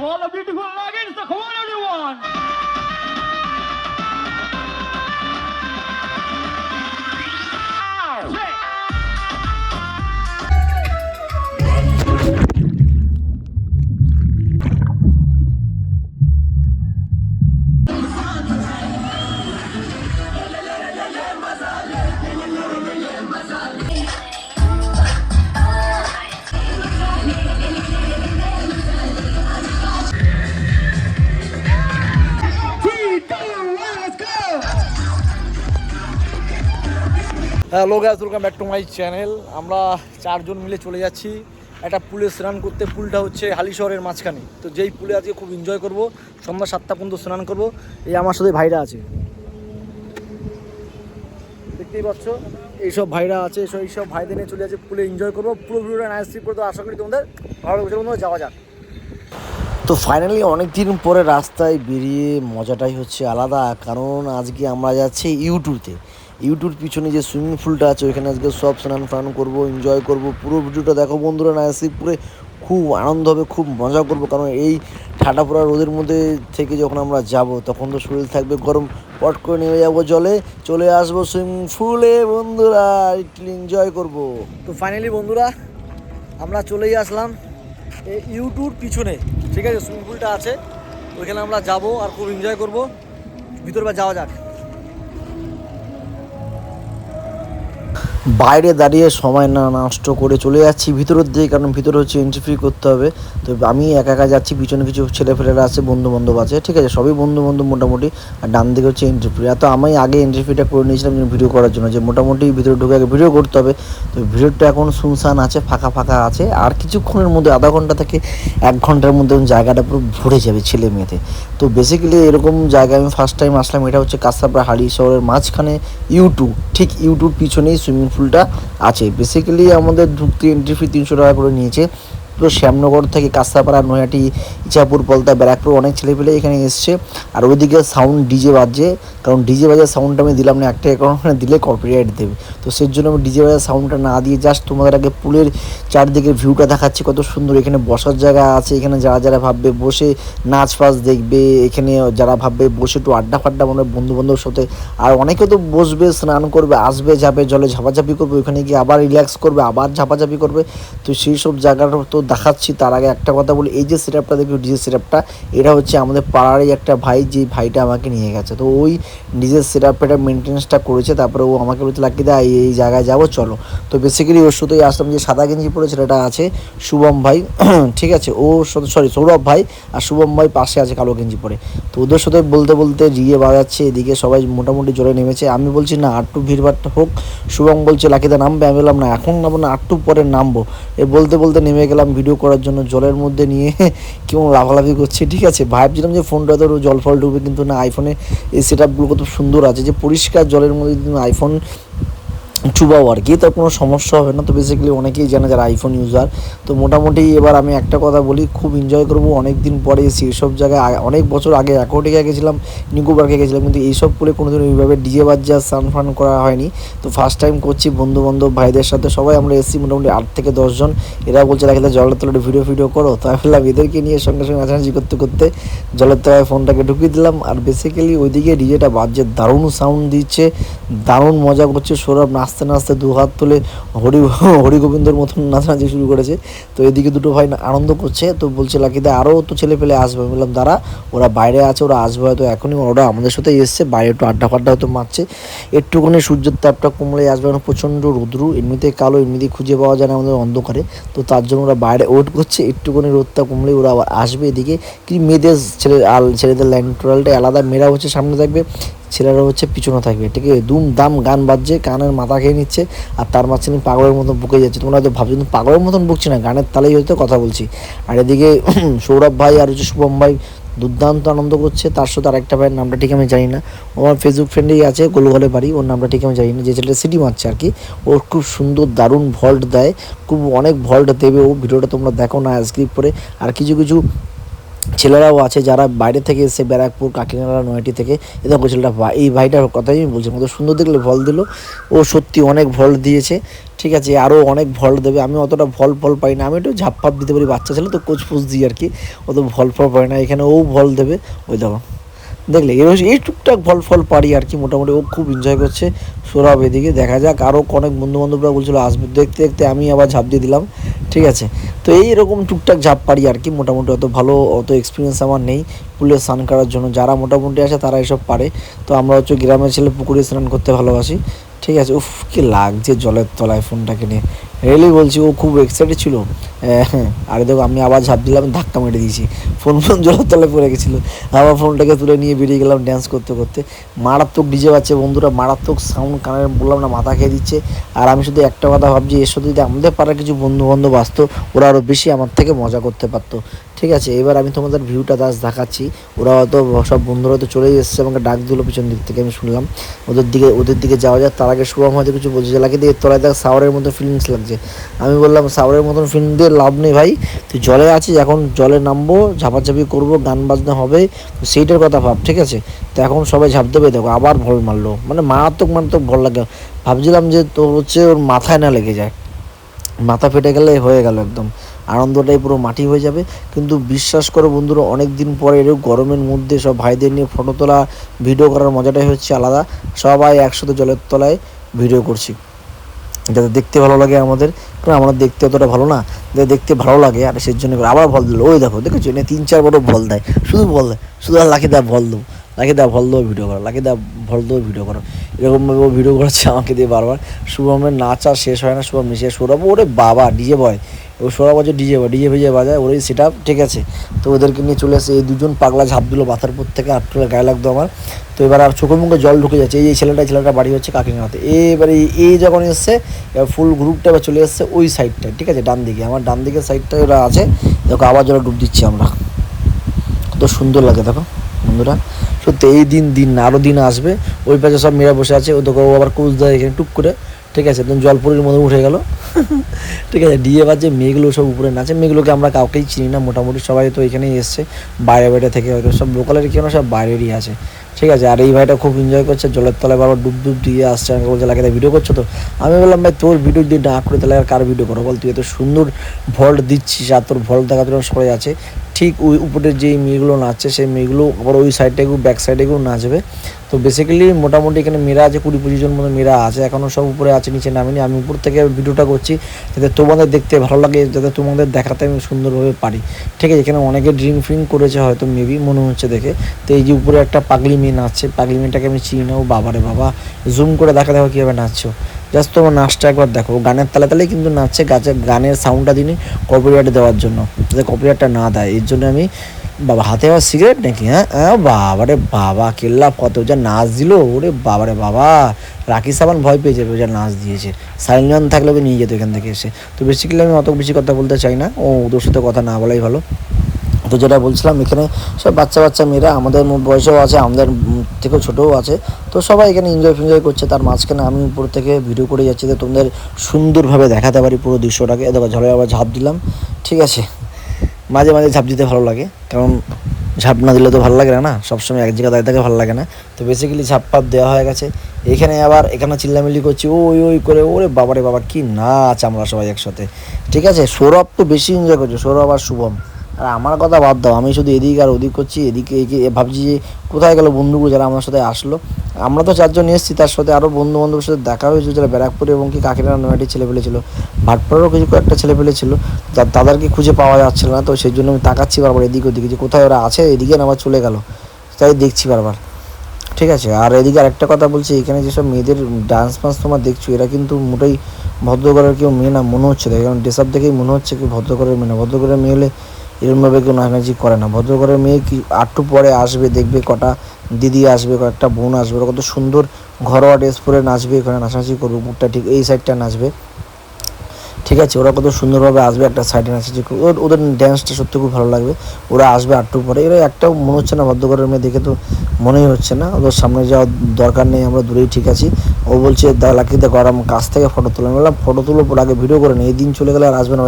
all the beautiful logins, so come on everyone! Hello guys, welcome back to my channel. আমরা চারজন মিলে চলে যাচ্ছি একটা পুলে স্নান করতে। পুলটা হচ্ছে হালিশহরের মাঝখানে। তো যেই পুলে আজকে খুব এনজয় করব, সন্ধ্যা 7টা পর্যন্ত স্নান করব। এই আমার সাথে ভাইরা আছে, দেখতেই পাচ্ছ, এইসব ভাইরা আছে। এইসব ভাইদের নিয়ে চলে যাচ্ছে পুলে, এনজয় করবো। পুরো ভিডিওটা নাইস ট্রিপ করতে আশা করি তোমাদের ভালো লাগবে। বন্ধুরা যাওয়া যাক। তো ফাইনালি অনেক দিন পরে রাস্তায় বেরিয়ে মজাটাই হচ্ছে আলাদা, কারণ আজকে আমরা যাচ্ছি ইউটিউব পিছনে যে সুইমিং পুলটা আছে ওইখানে আজকে সব স্নান ফান করবো, এনজয় করবো। পুরো ভিডিওটা দেখো বন্ধুরা, নাসিকপুরে খুব আনন্দ হবে, খুব মজা করবো। কারণ এই ঠান্ডা পোড়া রোদের মধ্যে থেকে যখন আমরা যাব তখন তো শরীর থাকবে গরম, পট করে নেমে যাবো জলে, চলে আসবো সুইমিং পুলে বন্ধুরা, একটু এনজয় করবো। তো ফাইনালি বন্ধুরা আমরা চলেই আসলাম এই ইউটিউব পিছনে, ঠিক আছে, সুইমিং পুলটা আছে ওইখানে আমরা যাবো আর খুব এনজয় করবো। ভিতরে যাওয়া যাক। বাইরে দাঁড়িয়ে সময় না নষ্ট করে চলে যাচ্ছি ভিতরের দিকে, কারণ ভিতরে হচ্ছে এন্ট্রি ফি করতে হবে। তো আমি একা একা যাচ্ছি, পিছনে কিছু ছেলেফেলেরা আছে, বন্ধু বান্ধব আছে, ঠিক আছে, সবই বন্ধু বান্ধব মোটামুটি। আর ডান দিকে হচ্ছে এন্ট্রি ফি। তো আমি আগে এন্ট্রি ফিটা করে নিয়েছিলাম ভিডিও করার জন্য, যে মোটামুটি ভিতরে ঢুকে আগে ভিডিও করতে হবে। তো ভিডিওটা এখন শুনশান আছে, ফাঁকা ফাঁকা আছে। আর কিছুক্ষণের মধ্যে, আধা ঘন্টা থেকে 1 ঘন্টার মধ্যে জায়গাটা পুরো ভরে যাবে ছেলে মেয়েতে। তো বেসিক্যালি এরকম জায়গায় আমি ফার্স্ট টাইম আসলাম। এটা হচ্ছে কাঁচরাপাড়া হালিশহরের মাঝখানে ঠিক ইউটিউব পিছনেই সুইমিং পুলটা আছে। বেসিক্যালি আমাদের ঢুকতে এন্ট্রি ফি 300 টাকা করে নিয়েছে। পুরো শ্যামনগর থেকে কাঁচরাপাড়া, নৈহাটি, ইছাপুর, পলতা, ব্যারাকপুর অনেক ছেলেপেলে এখানে এসছে। আর ওইদিকে সাউন্ড ডিজে বাজছে, কারণ ডিজে বাজার সাউন্ডটা আমি দিলাম না, একটা অ্যাকাউন্টে দিলে কপিরাইট দেবে। তো সেই জন্য আমি ডিজে বাজার সাউন্ডটা না দিয়ে জাস্ট তোমাদের আগে পুলের চারদিকে ভিউটা দেখাচ্ছি, কত সুন্দর। এখানে বসার জায়গা আছে, এখানে যারা যারা ভাববে বসে নাচ ফাচ দেখবে, এখানে যারা ভাববে বসে একটু আড্ডা ফাড্ডা মানে বন্ধু বান্ধবের সাথে। আর অনেকে তো বসবে, স্নান করবে, আসবে, যাবে, জলে ঝাপাঝাপি করবে, ওখানে গিয়ে আবার রিল্যাক্স করবে, আবার ঝাপাঝাপি করবে। তো সেই সব জায়গাটা তো দেখাচ্ছি। তার আগে একটা কথা বলি, এই যে সেটআপটা দেখি, ডিজে সেটআপটা, এটা হচ্ছে আমাদের পাড়ারই একটা ভাই, যে ভাইটা আমাকে নিয়ে গেছে। তো ওই ডিজে সেটআপটা মেনটেন্যান্সটা করেছে। তারপরে ও আমাকে বলতে লাকি দা এই জায়গায় যাবো চলো। তো বেসিক্যালি ওর সাথেই আসলাম। যে সাদা গেঞ্জি পরে ছেলেটা আছে শুভম ভাই, ঠিক আছে, ও সৌরভ ভাই, আর শুভম ভাই পাশে আছে কালো গেঞ্জি পরে। তো ওদের সাথে বলতে বলতে ডিজে বাজাচ্ছে, এদিকে সবাই মোটামুটি জলে নেমেছে। আমি বলছি না, আটটু ভিড়ভাড় হোক। শুভম বলছে লাকিদা নামবে, আমি বললাম না এখন নামবো না, আটটু পরে নামবো। বলতে বলতে নেমে গেলাম ভিডিও করার জন্য। জলের মধ্যে নিয়ে কেমন লাফালাফি করছে, ঠিক আছে। ভাবছিলাম যে ফোনটা তো জল ফল ডুবে, কিন্তু না, আইফোনে এই সেটআপগুলো কত সুন্দর আছে, যে পরিষ্কার জলের মধ্যে তুমি আইফোন চুবাও আর কি, তার কোনো সমস্যা হবে না। তো বেসিক্যালি অনেকেই জানে যারা আইফোন ইউজার। তো মোটামুটি এবার আমি একটা কথা বলি, খুব এনজয় করবো। অনেক দিন পরে এসে এইসব জায়গায়, অনেক বছর আগে অ্যাকোয়াটিকা গেছিলাম, নিকো পার্কে গেছিলাম, কিন্তু এইসব পুলে কোনোদিন এইভাবে ডিজে বাজ্জা স্নান ফান করা হয়নি। তো ফার্স্ট টাইম করছি বন্ধু বান্ধব ভাইদের সাথে, সবাই আমরা এসেছি মোটামুটি 8 থেকে 10 জন। এরা বলছে রাখিতে জলের তলায় ভিডিও করো। তো আমি বললাম এদেরকে নিয়ে সঙ্গে সঙ্গে নাচানাচি করতে করতে জলের তলায় ফোনটাকে ঢুকিয়ে দিলাম। আর বেসিক্যালি ওইদিকে ডিজেটা বাজছে, দারুণ সাউন্ড দিচ্ছে, দারুণ মজা করছে। সৌরভ নাচতে নাচতে 2 হাত তুলে হরিগোবিন্দর মতন নাচানাচি শুরু করেছে। তো এদিকে দুটো ভাই আনন্দ করছে। তো বলছে লাকিদা আরও তো ছেলে পেলে আসবে। আমি বললাম দাঁড়া, ওরা বাইরে আছে, ওরা আসবে হয়তো এখনই, ওরা আমাদের সাথে এসছে, বাইরে একটু আড্ডা ফাড্ডা হয়তো মারছে। একটুখানি সূর্যের তাপটা কমলে আসবে, কারণ প্রচণ্ড রোদ্রু, এমনিতে কালো, এমনিতে খুঁজে পাওয়া যায় না আমাদের অন্ধকারে। তো তার জন্য ওরা বাইরে ওয়েট করছে, একটুখানি রোদটা কমলে ওরা আবার আসবে। এদিকে কি মেয়েদের ছেলেদের লাইন টোটালটাই আলাদা, মেয়েরা হচ্ছে সামনে থাকবে, ছেলেরা হচ্ছে পিছনে থাকবে, ঠিক আছে। দুম দাম গান বাজছে, কানের মাথা খেয়ে নিচ্ছে। আর তার মাঝখানে পাগলের মতন বুকে যাচ্ছে। তোমরা হয়তো ভাবছো কিন্তু পাগলের মতন বুকছি না, গানের তালেই হয়তো কথা বলছি। আর এদিকে সৌরভ ভাই আর হচ্ছে শুভম ভাই দুর্দান্ত আনন্দ করছে। তার সাথে আরেকটা ভাইয়ের নামটা ঠিক আমি জানি না, ও আমার ফেসবুক ফ্রেন্ডেই আছে, গোলঘরে বাড়ি, ওর নামটা ঠিক আমি জানি না, যে ছেলেটা সিটি মারছে আর কি। ওর খুব সুন্দর দারুণ ভল্ট দেয়, খুব অনেক ভল্ট দেবে ও। ভিডিওটা তোমরা দেখো না স্ক্রিপ্ট করে। আর কিছু কিছু ছেলেরাও আছে যারা বাইরে থেকে এসে ব্যারাকপুর কাকিনাড়া নয়টি থেকে এ দেখো ছেলেটা এই ভাইটার কথাই আমি বলছি, কত সুন্দর দেখলে ভল দিল, ও সত্যি অনেক ভল দিয়েছে। ঠিক আছে, আরও অনেক ভল দেবে। আমি অতটা ভল পাই না, আমি একটু ঝাপফাপ দিতে পারি, বাচ্চা ছেলে তো কোচ ফুচ দিই আর কি, অত ভল পাই না। এখানে ও ভল দেবে, ওই দেখো দেখলে এই টুকটাক ফল পারি আর কি মোটামুটি। ও খুব এনজয় করছে। সৌরভ এদিকে দেখা যাক, আরও অনেক বন্ধু বান্ধবরা বলছিল আসবে, দেখতে দেখতে আমি আবার ঝাঁপ দিয়ে দিলাম। ঠিক আছে, তো এইরকম টুকটাক ঝাঁপ পারি আর কি মোটামুটি। অত ভালো অত এক্সপিরিয়েন্স আমার নেই পুলে স্নান করার জন্য, যারা মোটামুটি আসে তারা এসব পারে। তো আমরা হচ্ছে গ্রামের ছেলে, পুকুরে স্নান করতে ভালোবাসি। ঠিক আছে, উফ কি লাগছে জলের তলায় ফোনটাকে নিয়ে, রিয়েলি বলছি। ও খুব এক্সাইটেড ছিল। হ্যাঁ, আরে দেখো আমি আবার ঝাঁপ দিলাম, ধাক্কা মেরে দিয়েছি, ফোন জলের তলায় পড়ে গেছিলো। আবার ফোনটাকে তুলে নিয়ে বেরিয়ে গেলাম ড্যান্স করতে করতে। মারাত্মক ডিজে বাজছে বন্ধুরা, মারাত্মক সাউন্ড, কানে বললাম না মাথা খেয়ে দিচ্ছে। আর আমি শুধু একটা কথা ভাবছি, এর সাথে যদি আমাদের পাড়ার কিছু বন্ধু বান্ধব আসতো, ওরা আরও বেশি আমার থেকে মজা করতে পারতো। ঠিক আছে, এবার আমি তোমাদের ভিউটা দেখাচ্ছি। ওরা হয়তো সব বন্ধুরা হয়তো চলেই এসেছে, আমাকে ডাক দিল পিছন দিক থেকে, আমি শুনলাম। ওদের দিকে যাওয়া যায়, তার আগে শুভম হয়তো কিছু বলছে, লাগে দিয়ে তলায় দেখ সাওয়ারের মতো ফিলিংস লাগছে। আমি বললাম সাওয়ারের মতন ফিলিং দিয়ে লাভ নেই ভাই, তুই জলে আছিস, এখন জলে নামবো, ঝাপাঝাপি করবো, গান বাজনা হবে, তো সেইটার কথা ভাব। ঠিক আছে, তো এখন সবাই ঝাঁপ দেবে, দেখো আবার ভল মারলো, মানে মারাত্মক ভল লাগে। ভাবছিলাম যে তোর হচ্ছে ওর মাথায় না লেগে যায়, মাথা ফেটে গেলে হয়ে গেল একদম, আনন্দটাই পুরো মাটি হয়ে যাবে। কিন্তু বিশ্বাস করো বন্ধুরা, অনেক দিন পরে এরকম গরমের মধ্যে সব ভাইদের নিয়ে ফটো তোলা, ভিডিও করার মজাটাই হচ্ছে আলাদা। সবাই একসাথে জলের তলায় ভিডিও করছি, যাতে দেখতে ভালো লাগে আমাদের, কারণ আমরা দেখতে অতটা ভালো না, যাতে দেখতে ভালো লাগে, আর সেই জন্য আবার ভল দিল। ওই দেখো দেখেছো, এনে 3-4 বড় ভল দেয়, শুধু ভল দেয়, শুধু আর লাকি দা ভল দেবো, লাকি দা ভল দেবো ভিডিও করো, লাকি দা ভল দেবো ভিডিও করো, এরকমভাবে ও ভিডিও করাচ্ছে আমাকে দিয়ে বারবার। শুভমের নাচ আর শেষ হয় না, শুভম নিচে, সৌরভ ওরে বাবা ডিজে বয়, ও সৌরভ হচ্ছে ডিজে ভেজে বাজায়, ওরই সেট আপ। ঠিক আছে, তো ওদেরকে নিয়ে চলে আসে, এই দুজন পাগলা ঝাঁপ দিল মাথার উপর থেকে, আটটুলে গায়ে লাগতো আমার। তো এবার আর চোখে মুখে জল ঢুকে যাচ্ছে। এই ছেলেটা বাড়ি হচ্ছে কাকিনাড়াতে। এবারে এই যখন এসছে, এবার ফুল গ্রুপটা এবার চলে এসছে ওই সাইডটায়। ঠিক আছে, ডান দিকে, আমার ডান দিকের সাইডটায় ওরা আছে। দেখো আবার জলে ডুব দিচ্ছি আমরা, কত সুন্দর লাগে দেখো বন্ধুরা। সত্যি এই দিন না, আরও দিন আসবে। ওই পাশে সব মেয়েরা বসে আছে, ও দেখো আবার কোচ দেয় এখানে টুক করে। ঠিক আছে, একদম জলপুরের মধ্যে উঠে গেল। ঠিক আছে, ডিজে বাজে, মেয়েগুলো সব উপরে নাচে। মেয়েগুলোকে আমরা কাউকেই চিনি না মোটামুটি, সবাই তো এখানেই এসছে বাইরে থেকে, হয়তো সব লোকালের কেউ না, সব বাইরেরই আছে। ঠিক আছে, আর এই ভাইটা খুব এনজয় করছে, জলের তলায় বারবার ডুব দিয়ে আসছে। আমাকে বলছে লাগে ভিডিও করছো তো, আমি বললাম ভাই তোর ভিডিও দিয়ে না করে তাহলে আর কার ভিডিও করো বল, তুই এত সুন্দর ভল্ট দিচ্ছিস আর তোর ভল্ট দেখার জন্য সবাই আছে। ঠিক ওই উপরের যেই মেয়েগুলো নাচছে, সেই মেয়েগুলো আবার ওই সাইডটাকেও ব্যাক সাইডেও নাচবে। তো বেসিক্যালি মোটামুটি এখানে মেয়েরা আছে 20-25 জন মতো মেয়েরা আছে, এখনও সব উপরে আছে, নিচে নামিনি। আমি উপর থেকে ভিডিওটা করছি যাতে তোমাদের দেখতে ভালো লাগে, যাতে তোমাদের দেখাতে আমি সুন্দরভাবে পারি। ঠিক আছে, এখানে অনেকে ড্রিঙ্ক করেছে হয়তো, মেবি মনে হচ্ছে দেখে। তো এই যে উপরে একটা পাগলি মেয়ে নাচছে, পাগলি মেয়েটাকে আমি চিনি না, ও বাবারে বাবা, জুম করে দেখো কীভাবে নাচছো, জাস্ট তোমার নাচটা একবার দেখো। গানের তালে কিন্তু নাচছে, গানের সাউন্ডটা দিনই কপিরাইট দেওয়ার জন্য, যাতে কপিরাইটটা না দেয়, এর জন্য আমি বাবা হাতে আবার সিগারেট নাকি, হ্যাঁ বাবারে বাবা, কেল্লা কত যা নাচ দিল, ওরে বাবারে বাবা, রাখি সাবান ভয় পেয়ে যাবে, যা নাচ দিয়েছে। সাইলেন থাকলে ওকে নিয়ে যেত এখান থেকে এসে। তো বেসিক্যালি আমি অত বেশি কথা বলতে চাই না, ওদের সাথে কথা না বলাই ভালো। তো যেটা বলছিলাম, এখানে সব বাচ্চা মেয়েরা, আমাদের বয়সেও আছে, আমাদের থেকেও ছোটোও আছে। তো সবাই এখানে এনজয় করছে। তার মাঝখানে আমি উপর থেকে ভিডিও করে যাচ্ছি, তো তোমাদের সুন্দরভাবে দেখাতে পারি পুরো দৃশ্যটাকে। দেখো ঝড়ে আবার ঝাঁপ দিলাম। ঠিক আছে, মাঝে ঝাঁপ দিতে ভালো লাগে, কারণ ঝাঁপ না দিলে তো ভালো লাগে না, সবসময় এক জায়গায় দাঁড়িয়ে থাকে ভালো লাগে না। তো বেসিক্যালি ঝাঁপ দেওয়া হয়ে গেছে। এখানে চিল্লামিল্লি করছি, ওই করে, ওরে বাবারে বাবা কি নাচ, আমরা সবাই একসাথে। ঠিক আছে, সৌরভ তো বেশি এনজয় করছে, সৌরভ আর শুভম। আর আমার কথা বাদ দাও, আমি শুধু এদিক আর ওদিক করছি, এদিকে ভাবছি যে কোথায় গেল বন্ধুগুলো যারা আমার সাথে আসলো। আমরা তো 4 জন এসেছি, তার সাথে আরও বন্ধু বান্ধবের সাথে দেখা হয়েছিল, যারা ব্যারাকপুরে এবং কি কাকিনাড়া নয়টি ছেলেপেলে ছিল, ভাটপাড়ারও কিছু কয়েকটা ছেলেপেলে ছিল, তাদেরকে খুঁজে পাওয়া যাচ্ছিল না। তো সেই জন্য আমি তাকাচ্ছি বারবার এদিক ওদিকে, যে কোথায় ওরা আছে, এদিকে না আবার চলে গেল, তাই দেখছি বারবার। ঠিক আছে, আর এদিকে আরেকটা কথা বলছি, এখানে যেসব মেয়েদের ডান্স ফান্স তোমার দেখছো, এরা কিন্তু মোটেই ভদ্রঘরের কেউ মেয়ে না মনে হচ্ছে, কারণ ড্রেস আপ দেখেই মনে হচ্ছে কি ভদ্রঘরের মেয়ে না। ভদ্রঘরের মেয়ে হলে এরকমভাবে কেউ নাচানাচি করে না। ভদ্রঘরের মেয়ে কি আটটু পরে আসবে, দেখবে কটা দিদি আসবে, কয়েকটা বোন আসবে, ওরা কত সুন্দর ঘরোয়া ড্রেস পরে নাচবে, এখানে নাচানাচি করবে, মুখটা ঠিক এই সাইডটা নাচবে। ঠিক আছে, ওরা কত সুন্দরভাবে আসবে, একটা সাইডে নাচানাচি করবে, ওদের ড্যান্সটা সত্যি খুব ভালো লাগবে। ওরা আসবে আটটু পরে, এরা একটাও মনে হচ্ছে না ভদ্রঘরের মেয়ে, দেখে তো মনেই হচ্ছে না। ওদের সামনে যাওয়ার দরকার নেই, আমরা দূরেই ঠিক আছি। ও বলছে লাকি দেখো আর কাছ থেকে ফটো তুলে, আমি বললাম ফটো তুলো, আগে ভিডিও করে নি, এই দিন চলে গেলে আর আসবে না,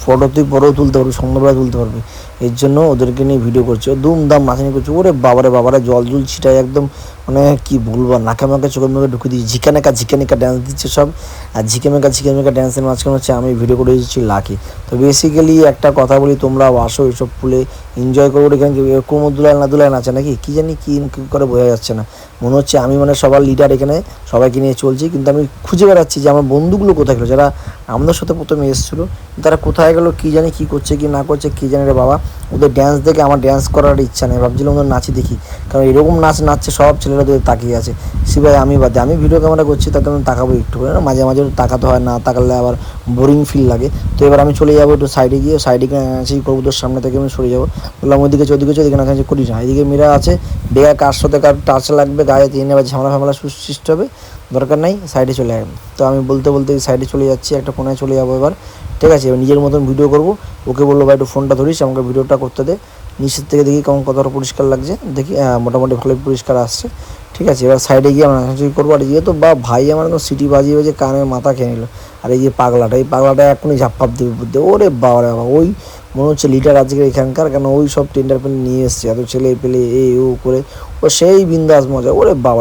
ফটো তুই পরেও তুলতে পারবি, সন্ধ্যাবেলা তুলতে পারবি। এর জন্য ওদেরকে নিয়ে ভিডিও করছে, দুমদাম নাচানি করছে। ওরে বাবারে জল ছিটায় একদম, মানে কি বলবো, নাকে মাকে চোখে মুখে ঢুকে দিয়েছি। ঝিকানেকা ড্যান্স দিচ্ছে সব, আর ঝিকেমেকা ড্যান্সের মাঝখানে হচ্ছে আমি ভিডিও করে দিচ্ছি লাকি। তো বেসিক্যালি একটা কথা বলি, তোমরা আসো এইসব পুলে এনজয় করবো। এখানে কোমর দুলায় নাচে নাকি কি জানি কি করে বোঝা যাচ্ছে না। মনে হচ্ছে আমি মানে সবার লিডার, এখানে সবাইকে নিয়ে চলছি, কিন্তু আমি খুঁজে বেড়াচ্ছি যে আমার বন্ধুগুলো কোথায় গেলো, যারা আমাদের সাথে প্রথমে এসেছিলো তারা কোথায় গেলো, কী জানি কী করছে কি না করছে কী জানি রে বাবা। ওদের ড্যান্স দেখে আমার ড্যান্স করার ইচ্ছা নেই, ভাবছিলাম ওদের নাচি দেখি, কারণ এরকম নাচছে সব ছেলেরা ওদের তাকিয়ে আছে। সিভাই আমি বাদে, আমি ভিডিও ক্যামেরা করছি তাতে আমি তাকাবো একটু করে না, মাঝে মাঝে তাকাতে হয়, না তাকালে আবার বোরিং ফিল লাগে। তো এবার আমি চলে যাবো একটু সাইডে গিয়ে, সাইডে নাচি করবো, তোর সামনে থেকে আমি সরে যাবো, বললাম ওইদিকে ওদিকে নাচানাচি করি না। এদিকে মেয়েরা আছে, বেগা কার সাথে কার টাচ লাগবে গায়ে তিন এবার ঝামেলা সৃষ্টি হবে, দরকার নাই, সাইডে চলে যাবে। তো আমি বলতে সাইডে চলে যাচ্ছি, একটা কোনায় চলে যাবো এবার, ঠিক আছে। এবার নিজের মতন ভিডিও করবো। ওকে বললো ভাই একটু ফোনটা ধরিস, আমাকে ভিডিওটা করতে দে। নিচের থেকে দেখি কেমন কতটা পরিষ্কার লাগছে, দেখি মোটামুটি ভালোই পরিষ্কার আসছে, ঠিক আছে। এবার সাইডে গিয়ে আমরা নাচানাচি করবো। আর যেহেতু ভাই আমার একদম সিটি বাজিয়ে কানের মাথা খেয়ে নিল। আর এই যে পাগলাটা এখনই ঝাপ্পাপ দেবে বুদ্ধি, ওরে বাবা ওই মনে হচ্ছে লিডার আজকে এখানকার, কেন ওই সব টেন্ডার পেন নিয়ে এসছে, এত ছেলে পেলে ও করে ও সেই বিন্দাস মজা। ওরে বাবা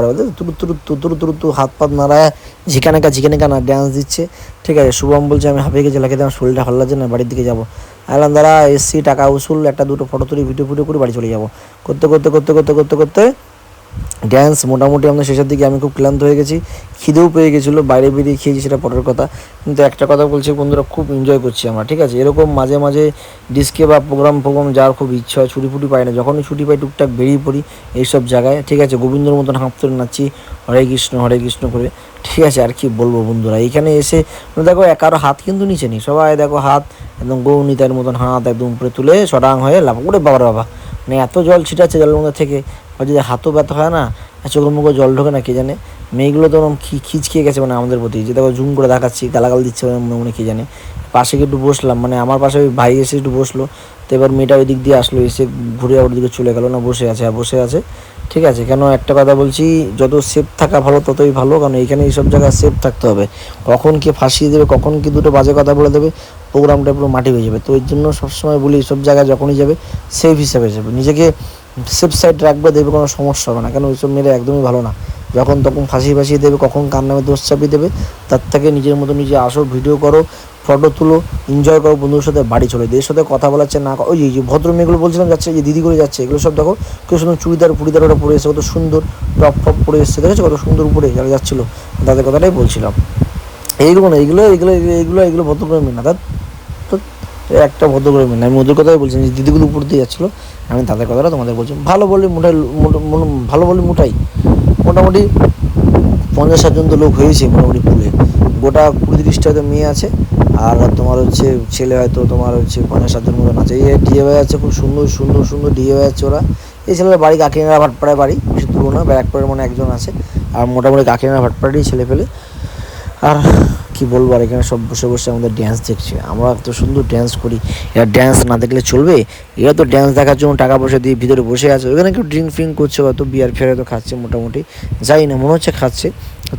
তুরু হাত পাত নাড়ায় ঝিকানেকা না ড্যান্স দিচ্ছে, ঠিক আছে। শুভম বলছে আমি হাঁপিয়ে গেছি, লাগে আমার শরীরটা ভালো লাগছে না, বাড়ির দিকে যাবো। আলাম দ্বারা এসছি, টাকা উসুল, একটা দুটো ফটো তুলি ভিডিও করে বাড়ি চলে যাবো। করতে ড্যান্স মোটামুটি আমাদের শেষের দিকে আমি খুব ক্লান্ত হয়ে গেছি, খিদেও পেয়ে গেছিলো, বাইরে বেরিয়ে খেয়েছি সেটা পরের কথা। কিন্তু একটা কথা বলছি বন্ধুরা, খুব এনজয় করছি আমরা, ঠিক আছে। এরকম মাঝে মাঝে ডিস্কে বা প্রোগ্রাম যাওয়ার খুব ইচ্ছা হয়, ছুটি পাই না, যখনই ছুটি পাই টুকটাক বেরিয়ে পড়ি এইসব জায়গায়, ঠিক আছে। গোবিন্দর মতন হাঁপ তুলে নাচছি হরে কৃষ্ণ করে, ঠিক আছে। আর কি বলবো বন্ধুরা, এইখানে এসে দেখো কারো হাত কিন্তু নিচে নেই, সবাই দেখো হাত একদম গৌনিতার মতন হাত একদম উপরে তুলে সরাং হয়ে লাভ। ওরে বাবা মানে এত জল ছিটাচ্ছে জলের মধ্যে থেকে, যদি হাতও ব্যথা হয় না, চোখের মুখে জল ঢোকে না, কে জানে। মেয়েগুলো তো খিচ খেয়ে গেছে মানে আমাদের প্রতি, যে দেখো জুম করে দেখাচ্ছি, গালাগাল দিচ্ছে মনে কে জানে। পাশে একটু বসলাম, মানে আমার পাশে ওই ভাই এসে একটু বসলো, তো এবার মেয়েটা ওই দিক দিয়ে আসলো, এসে ঘুরে ওর দিকে চলে গেলো না, বসে আছে, ঠিক আছে। কেন একটা কথা বলছি, যত সেফ থাকা ভালো ততই ভালো, কারণ এইখানে এইসব জায়গায় সেফ থাকতে হবে। কখন কে ফাঁসিয়ে দেবে, কখন কি দুটো বাজে কথা বলে দেবে, প্রোগ্রামটা পুরো মাটি হয়ে যাবে। তো ওই জন্য সবসময় বলি এইসব জায়গায় যখনই যাবে সেফ হিসাবে যাবে, নিজেকে সেফ সাইড রাখবে, দেবে কোনো সমস্যা হবে না। কেন ওইসব মেয়েরা একদমই ভালো না, যখন তখন ফাঁসিয়ে দেবে, কখন কার নামে দোষ চাপিয়ে দেবে। তার থেকে নিজের মতো নিজে আসো, ভিডিও করো, ফটো তুলো, এনজয় করো, বন্ধুদের সাথে বাড়ি চলে, এদের সাথে কথা বলাচ্ছে না। ওই যে ভদ্র মেয়েগুলো বলছিলাম যাচ্ছে, যে দিদি করে যাচ্ছে, এগুলো সব দেখো, কেউ সুন্দর চুড়িদার ওটা পরে এসে কত সুন্দর টপ পরে এসছে, দেখেছো কত সুন্দর উপরে যারা যাচ্ছিলো, তাদের কথাটাই বলছিলাম। এইগুলো ভদ্রগ্রামের মেয়ে না, তো একটা ভদ্রগ্রামের মেয়ে না, আমি ওদের কথাই বলছি, যে দিদিগুলো উপর দিয়ে যাচ্ছিলো, আমি তাদের কথাটা তোমাদের বলছি। ভালো বলি মোটাই মোটামুটি 50-60 জন তো লোক হয়েছে মোটামুটি পুলে, গোটা 20-30টা হয়তো মেয়ে আছে, আর তোমার হচ্ছে ছেলে হয়তো তোমার হচ্ছে 50-60 জন মতন আছে। এই ডিএ ভাই আছে, খুব সুন্দর ডিএ ভাই আছে ওরা। এই ছেলেরা বাড়ি কাকিনাড়া ভাটপাড়ায় বাড়ি, বেশি দূর না, ব্যারাকপুরের মনে একজন আছে, আর মোটামুটি কাকিনাড়া ভাটপাড়ারই ছেলে ফেলে। আর কি বলবো, আর এখানে সব বসে আমাদের ড্যান্স দেখছে, আমরা এত সুন্দর ড্যান্স করি, এরা ড্যান্স না দেখলে চলবে? এরা তো ড্যান্স দেখার জন্য টাকা পয়সা দিয়ে ভিতরে বসে আছে, ওখানে কেউ ড্রিঙ্ক করছে, হয়তো বিয়ার ফিয়ার তো খাচ্ছে মোটামুটি, যাই না মনে হচ্ছে খাচ্ছে।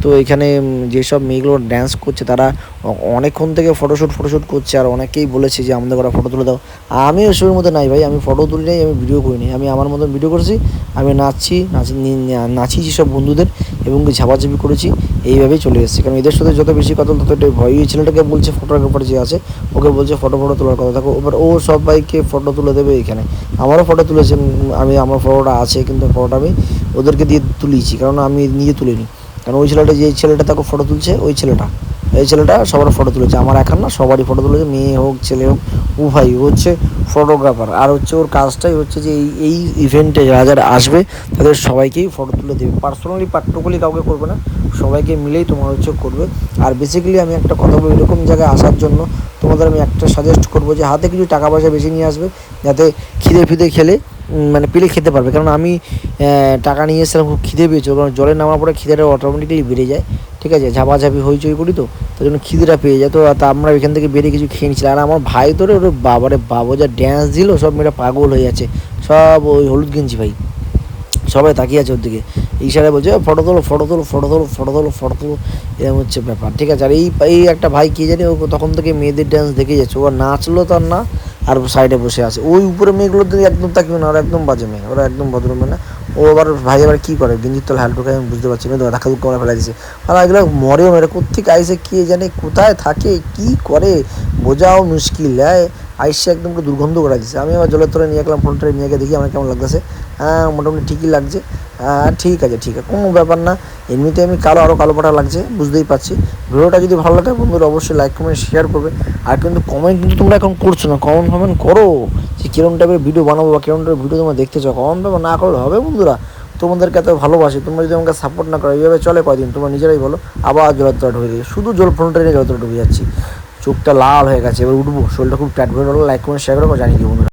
তো এখানে যেসব মেয়েগুলো ড্যান্স করছে তারা অনেকক্ষণ থেকে ফটোশ্যুট করছে, আর অনেকেই বলেছে যে আমাদের ঘরে ফটো তুলে দাও। আমি ওইসবের মধ্যে নাই ভাই, আমি ফটো তুলি নাই, আমি ভিডিও করিনি, আমি আমার মতন ভিডিও করেছি, আমি নাচিছি সব বন্ধুদের, এবং ঝাপাঝাপি করেছি, এইভাবেই চলে এসেছি। কারণ এদের সাথে যত বেশি কথা তত একটু ভয়। এই ছেলেটাকে বলছে ফটোগ্রাফার যে আছে, ওকে বলছে ফটো তোলার কথা, থাকো এবার ও সবাইকে ফটো তুলে দেবে এখানে। আমারও ফটো তুলেছেন, আমার ফটোটা আছে, কিন্তু ফটোটা আমি ওদেরকে দিয়ে তুলিয়েছি, কারণ আমি নিজে তুলিনি। কারণ ওই ছেলেটা, যে ছেলেটা তাকে ফটো তুলছে, এই ছেলেটা সবার ফটো তুলেছে, আমার এখন না, সবারই ফটো তুলেছে, মেয়ে হোক ছেলে হোক, ও ভাই ও হচ্ছে ফটোগ্রাফার। আর হচ্ছে ওর কাজটাই হচ্ছে যে এই ইভেন্টে যারা আসবে তাদের সবাইকেই ফটো তুলে দেবে, পার্টিকুলারলি কাউকে করবে না, সবাইকে মিলেই তোমার হচ্ছে করবে। আর বেসিক্যালি আমি একটা কথা বলি, এরকম জায়গায় আসার জন্য তোমাদের আমি একটা সাজেস্ট করবো, যে হাতে কিছু টাকা পয়সা বেশি নিয়ে আসবে, যাতে খিদে খেলে মানে পেলে খেতে পারবে। কারণ আমি টাকা নিয়ে এসেছিলাম, খুব খিদে পেয়েছিল, কারণ জলে নামার পরে খিদেটা অটোমেটিক্যালি বেড়ে যায়, ঠিক আছে। ঝাপাঝাপি হইচই করি, তো তার জন্য খিদেটা পেয়ে যায়। তো আমরা এখান থেকে বেরিয়ে কিছু খেয়ে নিচ্ছিলাম, আর আমার ভাই তোরে ওর বাবা যা ড্যান্স দিল, সব মেয়েরা পাগল হয়ে যাচ্ছে, সব ওই হলুদ গেঞ্জি ভাই, সবাই তাকিয়ে আছে ওর দিকে, ইশারায় বলছে ফটো তোলো, এরকম হচ্ছে ব্যাপার, ঠিক আছে। আর এই একটা ভাই কে জানি, ও তখন থেকে মেয়েদের ড্যান্স দেখে যাচ্ছে, ও নাচলো তার না, আর সাইডে বসে আছে। ওই উপরে মেয়েগুলো তো একদম তাকিও না, ওরা একদম বাজে মেয়ে, ওরা একদম ভদ্র মেয়ে না। ও আবার ভাই আবার কী করে গেঞ্জির তলে হাল ঢুকায় আমি বুঝতে পারছি না, ধাক্কা ধুক্কা করে ফেলা দিয়েছে। আর এগুলো মরেও মেরে কোথেকে আইসে কে জানে, কোথায় থাকে, কি করে বোঝাও মুশকিল। আইসে একদম পুরো দুর্গন্ধ করে দিচ্ছে। আমি আবার জলের তলে নিয়ে গেলাম, ফোনটা নিয়ে গিয়ে দেখি আমার কেমন লাগতেছে। হ্যাঁ মোটামুটি ঠিকই লাগছে। ঠিক আছে ঠিক আছে, কোনো ব্যাপার না। এমনিতে আমি আরও কালো পাটা লাগছে, বুঝতেই পারছি। ভিডিওটা যদি ভালো লাগে বন্ধুরা অবশ্যই লাইক কমেন্ট শেয়ার করবে। আর কিন্তু কমেন্ট কিন্তু তোমরা এখন করছো না, কমেন্ট করো যে কীরকম টাইপের ভিডিও বানাবো বা কীরকম টাইপের ভিডিও তোমরা দেখতে চাও। কমেন্ট না করলে হবে বন্ধুরা? তোমাদেরকে এত ভালোবাসি, তোমরা যদি আমাকে সাপোর্ট না করো এইভাবে চলে কয়দিন, তোমরা নিজেরাই বলো। আবার জলের তলা ঢুকে গেছি, শুধু ফোনটা নিয়ে জলের তলা ঢুকে যাচ্ছি। চোখটা লাল হয়ে গেছে, এবার উঠবো, শরীরটা খুব টাইট হয়ে গেলো। লাইক কমেন্ট শেয়ার করো, জানি কি বন্ধুরা।